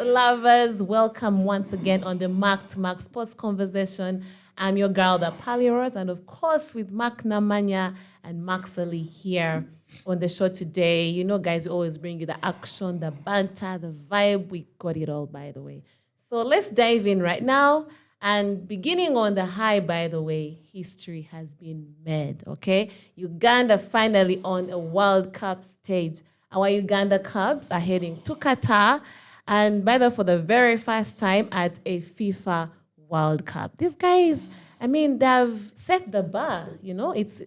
lovers, welcome once again on the Mark to Mark Sports Conversation. I'm your girl, the Paliros, and of course with Mark Namanya and Mark Sully here on the show today. You know, guys, we always bring you the action, the banter, the vibe. We got it all, by the way. So let's dive in right now. And beginning on the high, by the way, history has been made, okay? Uganda finally on a World Cup stage. Our Uganda Cubs are heading to Qatar, and by the way, for the very first time at a FIFA World Cup. These guys, I mean, they have set the bar. You know, it's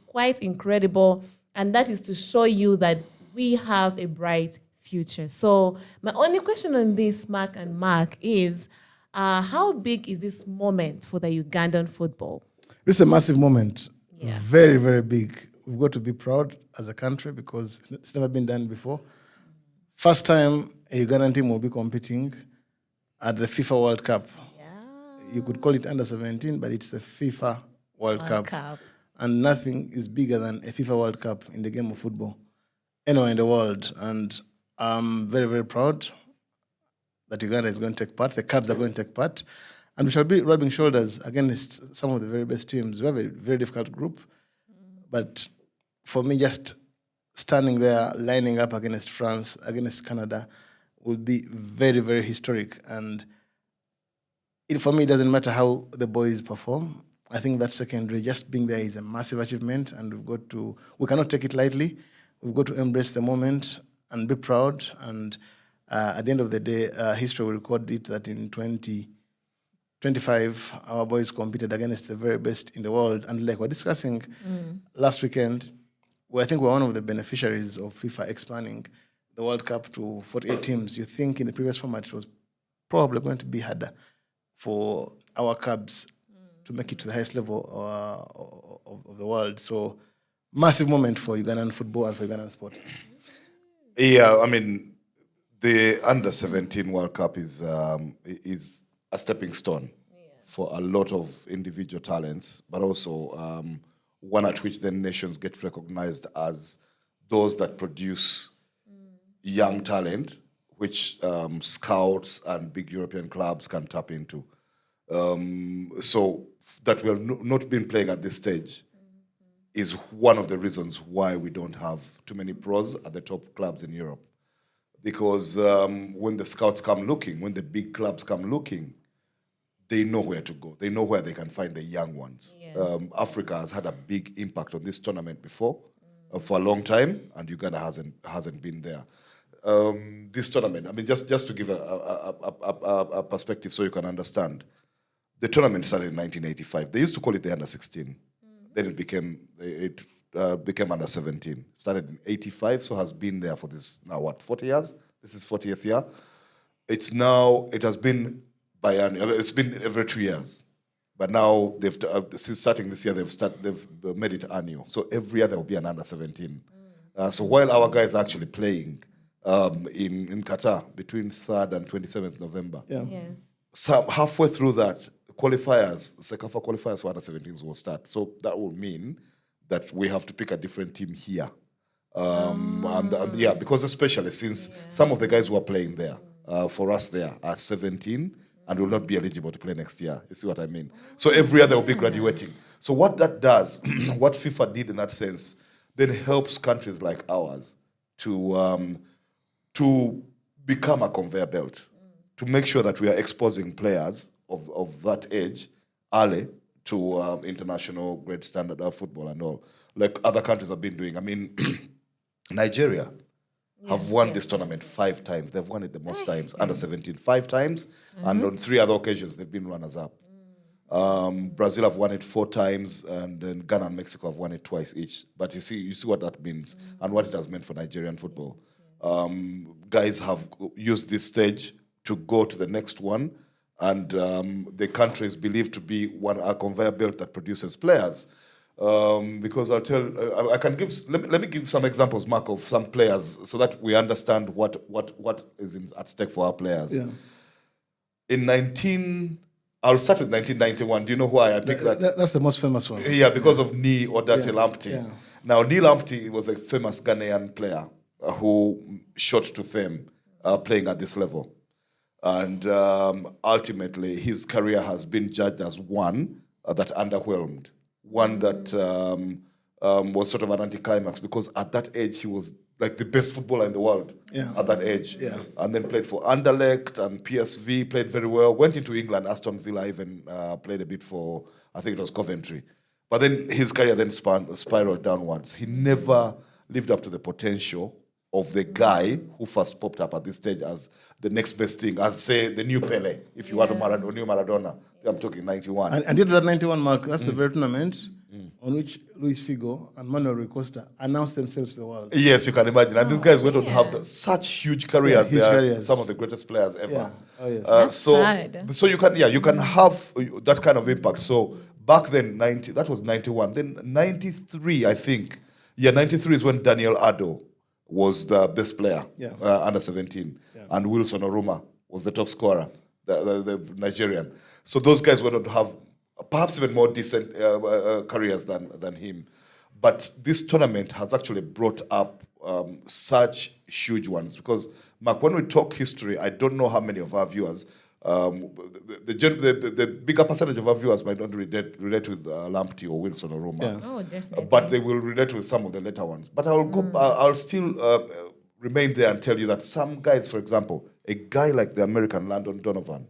quite incredible, and that is to show you that we have a bright future. So my only question on this, Mark and Mark, is how big is this moment for the Ugandan football? This is a massive moment. Yeah. Very, very big. We've got to be proud as a country because it's never been done before. First time a Ugandan team will be competing at the FIFA World Cup. Yeah. You could call it under 17, but it's the FIFA World Cup. And nothing is bigger than a FIFA World Cup in the game of football anywhere in the world. And I'm very, very proud that Uganda is going to take part. The Cubs are going to take part. And we shall be rubbing shoulders against some of the very best teams. We have a very difficult group. But for me, just standing there, lining up against France, against Canada, will be very, very historic. And for me, it doesn't matter how the boys perform. I think that's secondary. Just being there is a massive achievement, and we cannot take it lightly. We've got to embrace the moment and be proud. And at the end of the day, history will record it that in 2025, our boys competed against the very best in the world. And like we're discussing last weekend, I think we're one of the beneficiaries of FIFA expanding the World Cup to 48 teams. You think in the previous format it was probably going to be harder for our Cubs to make it to the highest level of the world. So massive moment for Ugandan football and for Ugandan sport. Yeah, I mean, the Under-17 World Cup is a stepping stone for a lot of individual talents, but also one at which the nations get recognized as those that produce young talent, which scouts and big European clubs can tap into. So that we have not been playing at this stage is one of the reasons why we don't have too many pros at the top clubs in Europe. Because when the scouts come looking, when the big clubs come looking, they know where to go. They know where they can find the young ones. Yes. Africa has had a big impact on this tournament before, for a long time, and Uganda hasn't been there. This tournament, I mean, just to give a perspective so you can understand, the tournament started in 1985. They used to call it the Under-16. Then it became Under-17. Started in 85, so has been there for this, now 40 years? This is 40th year. It has been biannual. It's been every 2 years. But now, since starting this year, they've made it annual. So every year there will be an Under-17. So while our guys are actually playing in Qatar between 3rd and 27th November, so halfway through that, CECAFA qualifiers for Under-17s will start. So that will mean that we have to pick a different team here. Because especially since some of the guys who are playing there, for us there, are 17 and will not be eligible to play next year. You see what I mean? So every year they will be graduating. So what that does, what FIFA did in that sense, then helps countries like ours to become a conveyor belt, to make sure that we are exposing players of that age early to international grade standard of football and all, like other countries have been doing. I mean, Nigeria have won this tournament 5 times. They've won it the most times, Under-17 5 times, and on 3 other occasions they've been runners-up. Brazil have won it 4 times, and then Ghana and Mexico have won it twice each. But you see what that means and what it has meant for Nigerian football. Guys have used this stage to go to the next one, and the country is believed to be a conveyor belt that produces players. Because let me give some examples, Mark, of some players so that we understand what is at stake for our players. Yeah. I'll start with 1991. Do you know why I picked that? That's the most famous one. Yeah, because of Nii Odati Lamptey. Yeah. Now, Nii Lamptey was a famous Ghanaian player who shot to fame playing at this level. And ultimately, his career has been judged as one that underwhelmed, one that was sort of an anticlimax, because at that age, he was like the best footballer in the world at that age. Yeah. And then played for Anderlecht and PSV, played very well, went into England, Aston Villa, even played a bit for, I think it was Coventry. But then his career then spiraled downwards. He never lived up to the potential of the guy who first popped up at this stage as the next best thing, as, say, the new Pele, if you want to new Maradona. I'm talking 91. And did that 91 mark, that's the very tournament on which Luis Figo and Manuel Rui Costa announced themselves to the world. Yes, you can imagine. And these guys went on to have such huge careers. huge They are careers. some of the greatest players ever. Yeah. Oh, yes. That's sad. So you can have that kind of impact. So back then, that was 91. Then 93, I think. Yeah, 93 is when Daniel Ado was the best player, under 17. Yeah. And Wilson Oruma was the top scorer, the Nigerian. So those guys went on to have perhaps even more decent careers than him. But this tournament has actually brought up such huge ones. Because, Mark, when we talk history, I don't know how many of our viewers, the bigger percentage of our viewers might not relate with Lamptey or Wilson or Roma. Yeah. Oh, definitely. But they will relate with some of the later ones. But I'll still remain there and tell you that some guys, for example, a guy like the American Landon Donovan,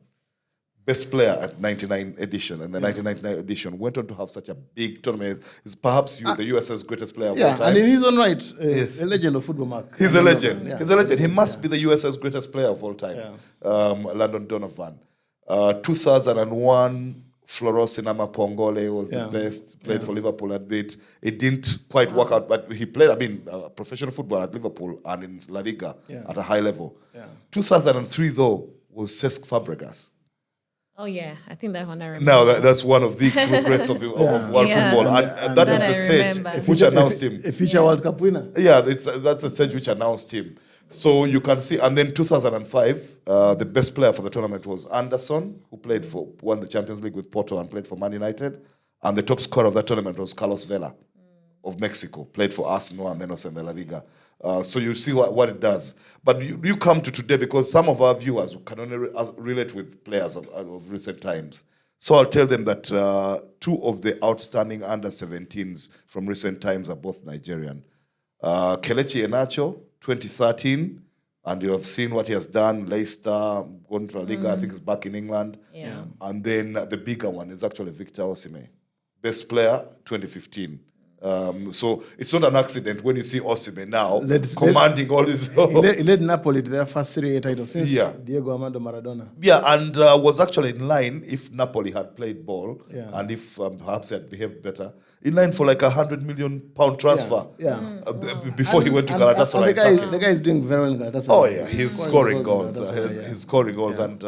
best player at 99 edition, and the 1999 edition went on to have such a big tournament. Is perhaps the US's greatest player of all time. And in his own right, a legend of football, Mark. He's a legend. Yeah. He's a legend. He must be the US's greatest player of all time. Landon Donovan. 2001, Florosinama Pongole was the best. Played for Liverpool a bit. It didn't quite work out, but he played, professional football at Liverpool and in La Liga at a high level. 2003, though, was Cesc Fabregas. Oh, yeah. I think that one I remember. Now, that's one of the true greats of world football. And that is the stage which announced him. A future World Cup winner. Yeah, that's the stage which announced him. So you can see, and then 2005, the best player for the tournament was Anderson, who won the Champions League with Porto and played for Man United. And the top scorer of that tournament was Carlos Vela of Mexico, played for Arsenal and then also in the La Liga. So you see what it does. But you come to today, because some of our viewers can only relate with players of recent times. So I'll tell them that two of the outstanding under-17s from recent times are both Nigerian. Kelechi Iheanacho, 2013, and you have seen what he has done. Leicester, gone to La Liga, I think he's back in England. Yeah. And then the bigger one is actually Victor Osimhen, best player, 2015. So it's not an accident when you see Osimhen now commanding all this. He led Napoli to their first Serie A title since Diego Armando Maradona. Yeah, and was actually in line, if Napoli had played ball and if perhaps had behaved better, in line for like £100 million transfer before he went to Galatasaray. And the guy is doing very well in Galatasaray. Oh, yeah, he's scoring goals. He's scoring goals. And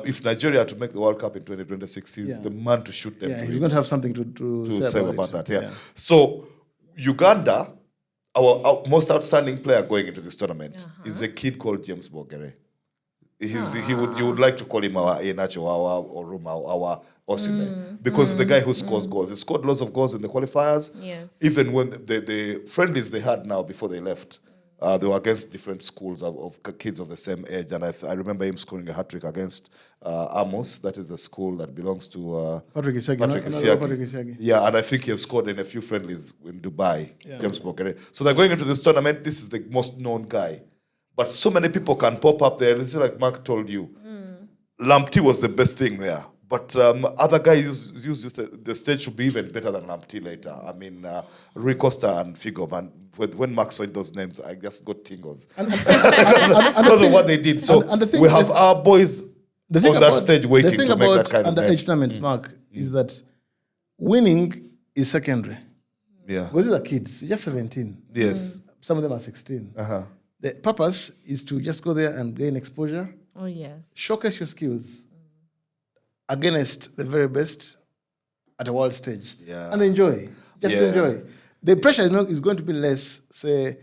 if Nigeria to make the World Cup in 2026, he's the man to shoot them. Yeah, he's going to have something to say about that. Yeah. So, Uganda, our most outstanding player going into this tournament is a kid called James Bogere. You would like to call him our Iheanacho, or Roma, our Osimhen, because the guy who scores goals. He scored lots of goals in the qualifiers. Yes. Even when the friendlies they had now before they left, they were against different schools of kids of the same age. And I remember him scoring a hat-trick against Amos. That is the school that belongs to Patrick Isiagi. Yeah, and I think he has scored in a few friendlies in Dubai, James Bogere. So they're going into this tournament. This is the most known guy. But so many people can pop up there. It's like Mark told you. Lamptey was the best thing there. But other guys use the stage should be even better than Lamptey later. I mean, Rui Costa and Figo, man. When Mark saw those names, I just got tingles. Because of what they did. So we have our boys on that stage waiting to make that kind of underage tournaments, Mark, is that winning is secondary. Yeah. Because these are kids, just 17. Yes. Some of them are 16. The purpose is to just go there and gain exposure. Oh, yes. Showcase your skills against the very best at a world stage. Yeah. And enjoy. Just enjoy. The pressure is going to be less, say,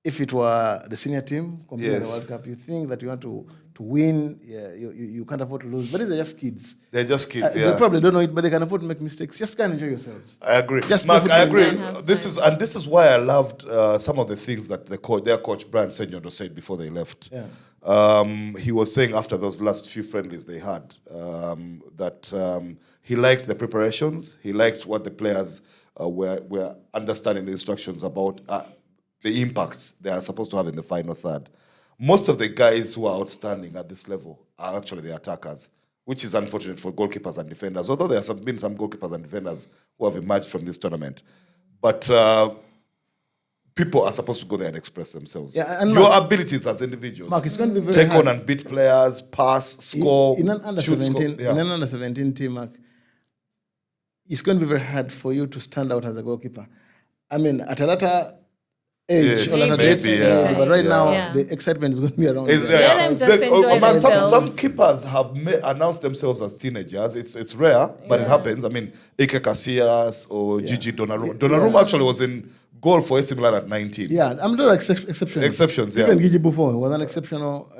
if it were the senior team competing in the World Cup. You think that you want to win, you can't afford to lose. But these are just kids. They're just kids, They probably don't know it, but they can afford to make mistakes. Just go and enjoy yourselves. I agree. Just Mark, I agree. This is why I loved some of the things that their coach, Brian Senyondo, said before they left. Yeah. he was saying after those last few friendlies they had that he liked the preparations. He liked what the players were understanding the instructions about the impact they are supposed to have in the final third. Most of the guys who are outstanding at this level are actually the attackers, which is unfortunate for goalkeepers and defenders, although there have been some goalkeepers and defenders who have emerged from this tournament. But people are supposed to go there and express themselves. Yeah, and your Mark, abilities as individuals. Mark, it's going to be very take hard. on and beat players, pass, score, in an under shoot, 17, score. Yeah. in an under 17 team, Mark, it's going to be very hard for you to stand out as a goalkeeper. I mean, at a later age, Yes, or later maybe, date, yeah. but right now Yeah. the excitement is going to be around. Is there. there? Let them just enjoy man, themselves. some keepers have announced themselves as teenagers. It's rare, but it happens. I mean, Ike Casillas or Gigi Donnarumma. Donnarumma actually was in goal for AC Milan at 19. Yeah, I'm doing exceptions. Exceptions, yeah. Even Gigi Buffon was an exceptional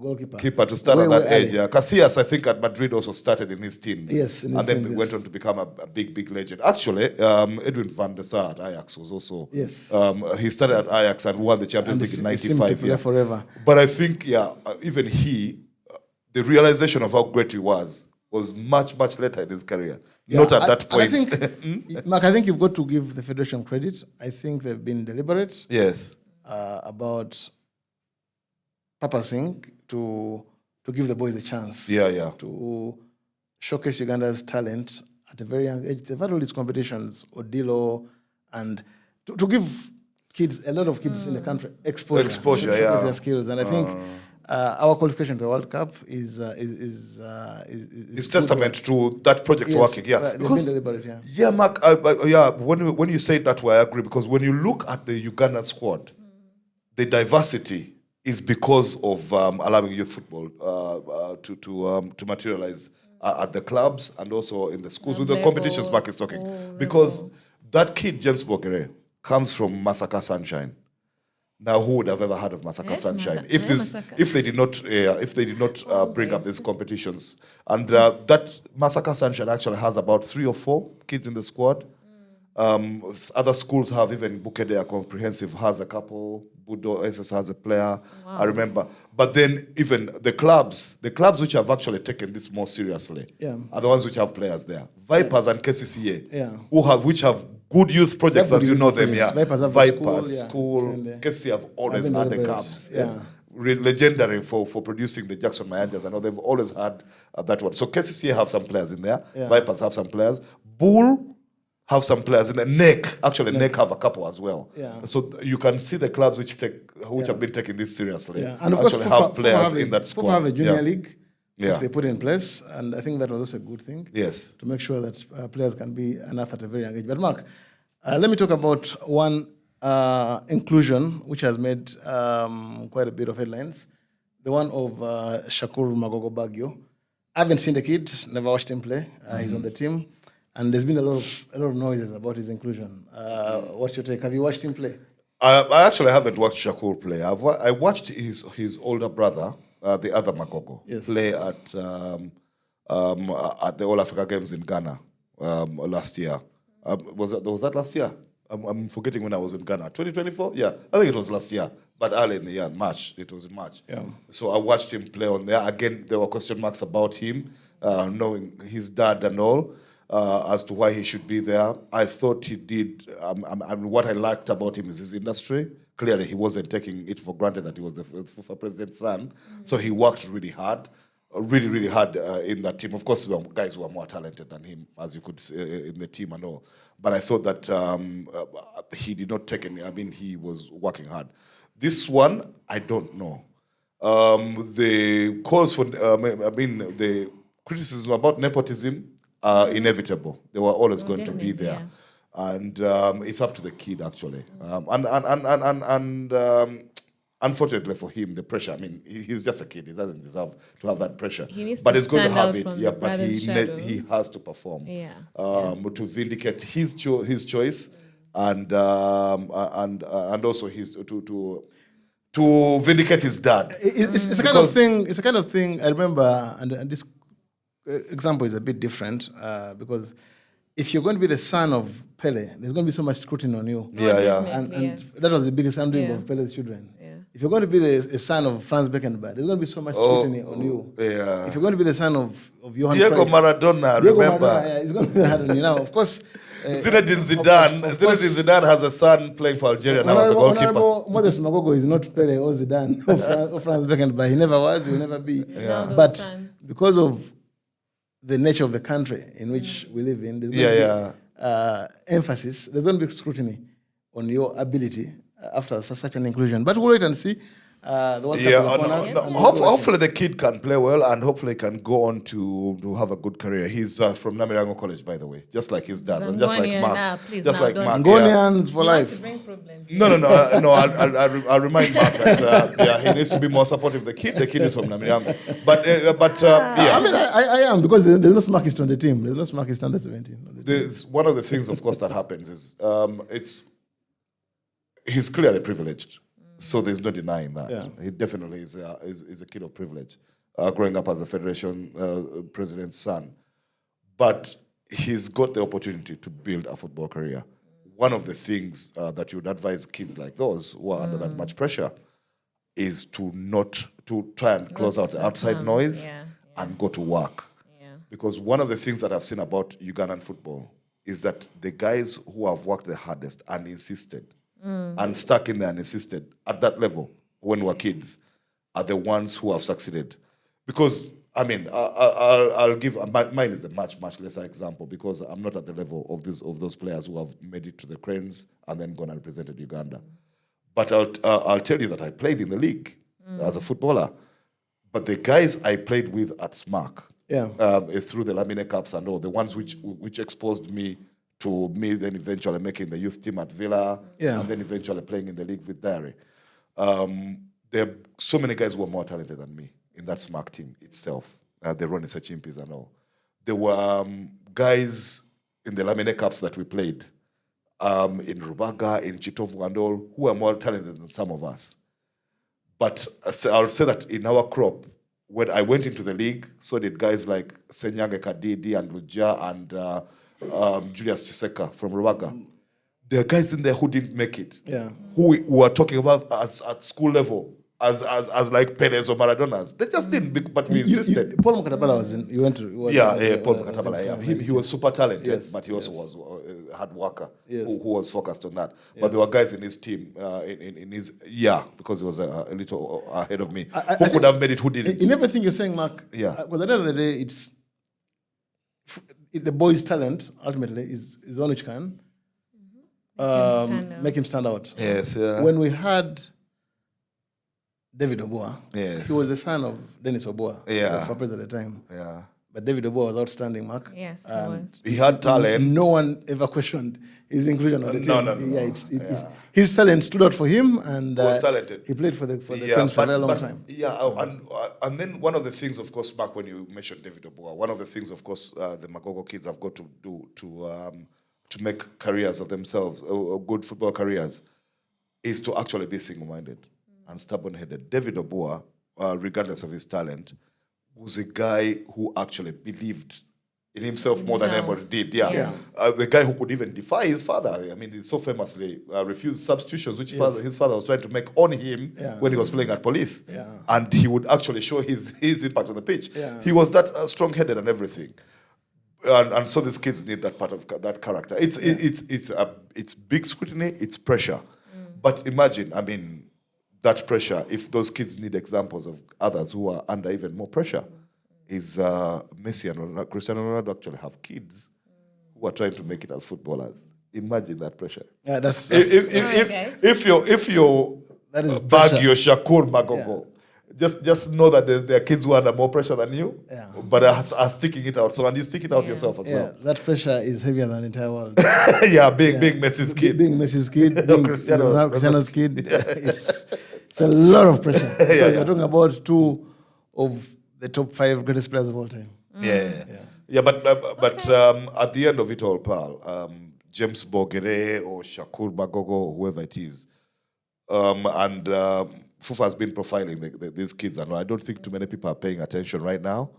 goalkeeper. Keeper to start Way, at that way age. early. Yeah, Casillas, I think at Madrid also started in his teens. Yes, in his and then teens, yes. went on to become a big legend. Actually, Edwin van der Sar at Ajax was also. Yes. He started at Ajax and won the Champions And League in it seemed to '95. play Yeah. forever. But I think, even he, the realization of how great he was much later in his career. Not at that point. I think, Mark, I think you've got to give the Federation credit. I think they've been deliberate Yes. about purposing to give the boys a chance. Yeah. To showcase Uganda's talent at a very young age. They've had all these competitions, Odilo, and to give kids, a lot of kids in the country, exposure. Exposure, showcase yeah. their skills. And I think our qualification to the World Cup is It's testament to that project working. Yeah. Right, they've been deliberate, yeah. Yeah, Mark. When you say it that way, I agree, because when you look at the Ugandan squad, the diversity is because of allowing youth football to materialize at the clubs and also in the schools with the competitions Mark is talking. Because that kid James Bokere comes from Masaka Sunshine. Now, who would have ever heard of Masaka Sunshine if they did not bring up these competitions? And that Masaka Sunshine actually has about 3 or 4 kids in the squad. Other schools have, even Bukedea Comprehensive has a couple. Budo SS has a player. Wow. I remember. But then even the clubs which have actually taken this more seriously are the ones which have players there. Vipers and KCCA, which have good youth projects, as you know them. Yeah, Vipers, school. KCCA have always had the Cubs. Yeah. Legendary for producing the Jackson Mayanjas. I know they've always had that one. So KCCA have some players in there. Yeah. Vipers have some players. Bull have some players in the NEC. Actually, NEC have a couple as well. Yeah. So you can see the clubs which have been taking this seriously. Yeah. And of course, have players in that squad. FUFA have a junior league which they put in place, and I think that was also a good thing. Yes. To make sure that players can be enough at a very young age. But Mark, let me talk about one inclusion which has made quite a bit of headlines. The one of Shakur Magogo Baggio. I haven't seen the kid, never watched him play. He's on the team. And there's been a lot of noises about his inclusion. What's your take? Have you watched him play? I actually haven't watched Shakur play. I watched his older brother, the other Magogo, play at the All Africa Games in Ghana last year. Was that last year? I'm forgetting when I was in Ghana. 2024? Yeah, I think it was last year, but early in the year, March. It was in March. Yeah. So I watched him play on there. Again, there were question marks about him, knowing his dad and all. As to why he should be there. I thought he did. What I liked about him is his industry. Clearly, he wasn't taking it for granted that he was the FIFA president's son. So he worked really hard in that team. Of course, there were guys who are more talented than him, as you could see in the team and all. But I thought that he did not take any. I mean, he was working hard. This one, I don't know. The calls for, the criticism about nepotism are inevitable. They were always going to be there. Yeah. And it's up to the kid, actually. Unfortunately for him, the pressure, I mean, he's just a kid. He doesn't deserve to have that pressure. But he's going to have it. Yeah, but he has to perform. Yeah. To vindicate his choice and also his to vindicate his dad. It's a kind of thing. It's a kind of thing. I remember, and this example is a bit different because if you're going to be the son of Pele, there's going to be so much scrutiny on you. Yeah. And that was the biggest undoing of Pele's children. Yeah. if you're going to be a son of Franz Beckenbauer, there's going to be so much scrutiny on you. Yeah. If you're going to be the son of Johan Diego Cruyff, Maradona, Diego remember. Maradona, yeah, it's going to be hard on you now. Of course, Zinedine of Zidane Zidane has a son playing for Algeria now as a goalkeeper. Honorable Moses Magogo is not Pele or Zidane or Franz Beckenbauer. He never was, he will never be. Ronaldo's But son. because of the nature of the country in which we live in, there's going to be emphasis, there's going to be scrutiny on your ability after such an inclusion. But we'll wait and see. The World Cup is upon us, and we'll watch it. Hopefully the kid can play well and hopefully can go on to have a good career. He's from Namirango College, by the way, just like his dad, and just like Zangonian, Mark. please, Just now like don't Mark. say Yeah. Angonians for You want life. to bring problems. No. I'll remind Mark that he needs to be more supportive of the kid. The kid is from Namirango, but yeah. I mean, I am, because there's no smarkist on the team. There's no smarkist under 17. On the team. One of the things, of course, that happens is he's clearly privileged, so there's no denying that. Yeah. He definitely is a kid of privilege, growing up as the federation president's son. But he's got the opportunity to build a football career. One of the things that you would advise kids like those who are under that much pressure is to try and close out the outside noise and go to work. Yeah. Because one of the things that I've seen about Ugandan football is that the guys who have worked the hardest and insisted and stuck in there and insisted at that level when we were kids are the ones who have succeeded. Because, I mean, I'll give, mine is a much lesser example because I'm not at the level of those players who have made it to the Cranes and then gone and represented Uganda. But I'll tell you that I played in the league as a footballer. But the guys I played with at SMAC, through the Lamine Cups and all, the ones which exposed me to me then eventually making the youth team at Villa, and then eventually playing in the league with Diary. There are so many guys who are more talented than me in that SMAC team itself. The Ronnie Sechimpis and all. There were guys in the Lamine Cups that we played, in Rubaga, in Chitovu and all, who are more talented than some of us. But I'll say that in our crop, when I went into the league, so did guys like Senyange Kadidi and Luja and Julius Chiseka from Rubaga. There are guys in there who didn't make it, who were talking about us at school level as like Perez or Maradonas. They just didn't, but we insisted. Paul Mukatabala was in. You went to. Paul Mukatabala. Yeah, he was super talented, but he also was a hard worker who was focused on that. But there were guys in his team, in his because he was a little ahead of me, who could have made it, who didn't. In everything you're saying, Mark. Yeah. Because at the end of the day, it's the boy's talent ultimately is the one which can make him stand out. Yes. Yeah. When we had David Oboa, Yes. he was the son of Dennis Oboa, Yeah. for president at the time. Yeah. But David Oboa was outstanding, Mark. Yes, he And was. He had talent. No one ever questioned his inclusion on the team. No. His talent stood out for him, and He was talented. he played for the Cranes for a very long time. Yeah, and then one of the things, of course, Mark, when you mentioned David Oboa, one of the things, of course, the Magogo kids have got to do to make careers of themselves, good football careers, is to actually be single-minded and stubborn-headed. David Oboa, regardless of his talent, was a guy who actually believed in himself more than anybody did. Yeah. Yes. The guy who could even defy his father. I mean, he so famously refused substitutions, which his father was trying to make on him when he was playing at Police. Yeah. And he would actually show his impact on the pitch. Yeah. He was that strong-headed and everything. And so these kids need that part of that character. It's big scrutiny, it's pressure. But imagine, I mean, that pressure, if those kids need examples of others who are under even more pressure, is Messi and Cristiano Ronaldo actually have kids who are trying to make it as footballers. Imagine that pressure. Yeah, that's If you That is bag pressure. your Shakur Magogo, just know that there are kids who are under more pressure than you, but are sticking it out. So, and you stick it out yourself as well. that pressure is heavier than the entire world. Being Messi's kid. Being Messi's kid, being Cristiano's kid, it's a lot of pressure. Because you're talking about two of the top 5 greatest players of all time. But at the end of it all, pal, James Bogere or Shakur Magogo or whoever it is, and FUFA has been profiling these kids, and I don't think too many people are paying attention right now,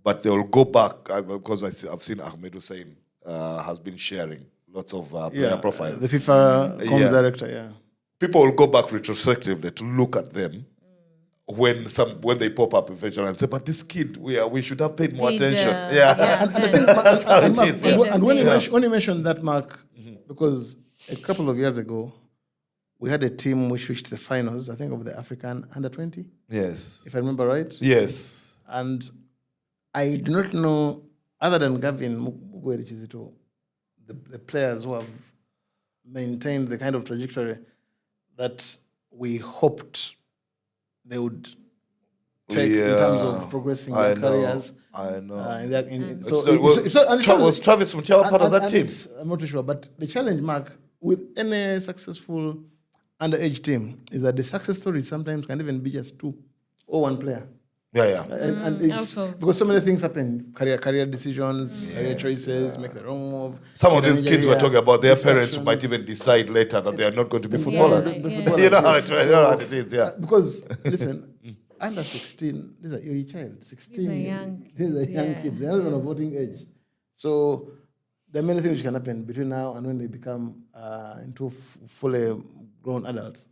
but they will go back because I've seen Ahmed Hussein has been sharing lots of player profiles. The FIFA comms director, people will go back retrospectively to look at them when they pop up eventually and say, but this kid, we should have paid more attention. And I think, That's how it Mark, is. and when you mentioned that, Mark, because a couple of years ago, we had a team which reached the finals, I think, of the African Under-20, Yes. if I remember right. Yes. And I do not know, other than Gavin Mugweri Chizito, the players who have maintained the kind of trajectory that we hoped they would take in terms of progressing their careers. I know. Was Travis Mutiawa part of that team? I'm not too sure, but the challenge, Mark, with any successful underage team is that the success story sometimes can even be just two or one player. Yeah. And it's because so many things happen, career decisions, career choices, make the wrong move. Some of these kids we're talking about, their parents might even decide later that they are not going to be footballers. You know how it is, Because, listen, under 16, these are your child, 16. These are young These are young kids. They're not even of voting age. So there are many things which can happen between now and when they become into fully grown adults.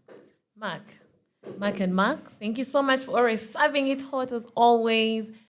Mark and Mark, thank you so much for always serving it hot as always.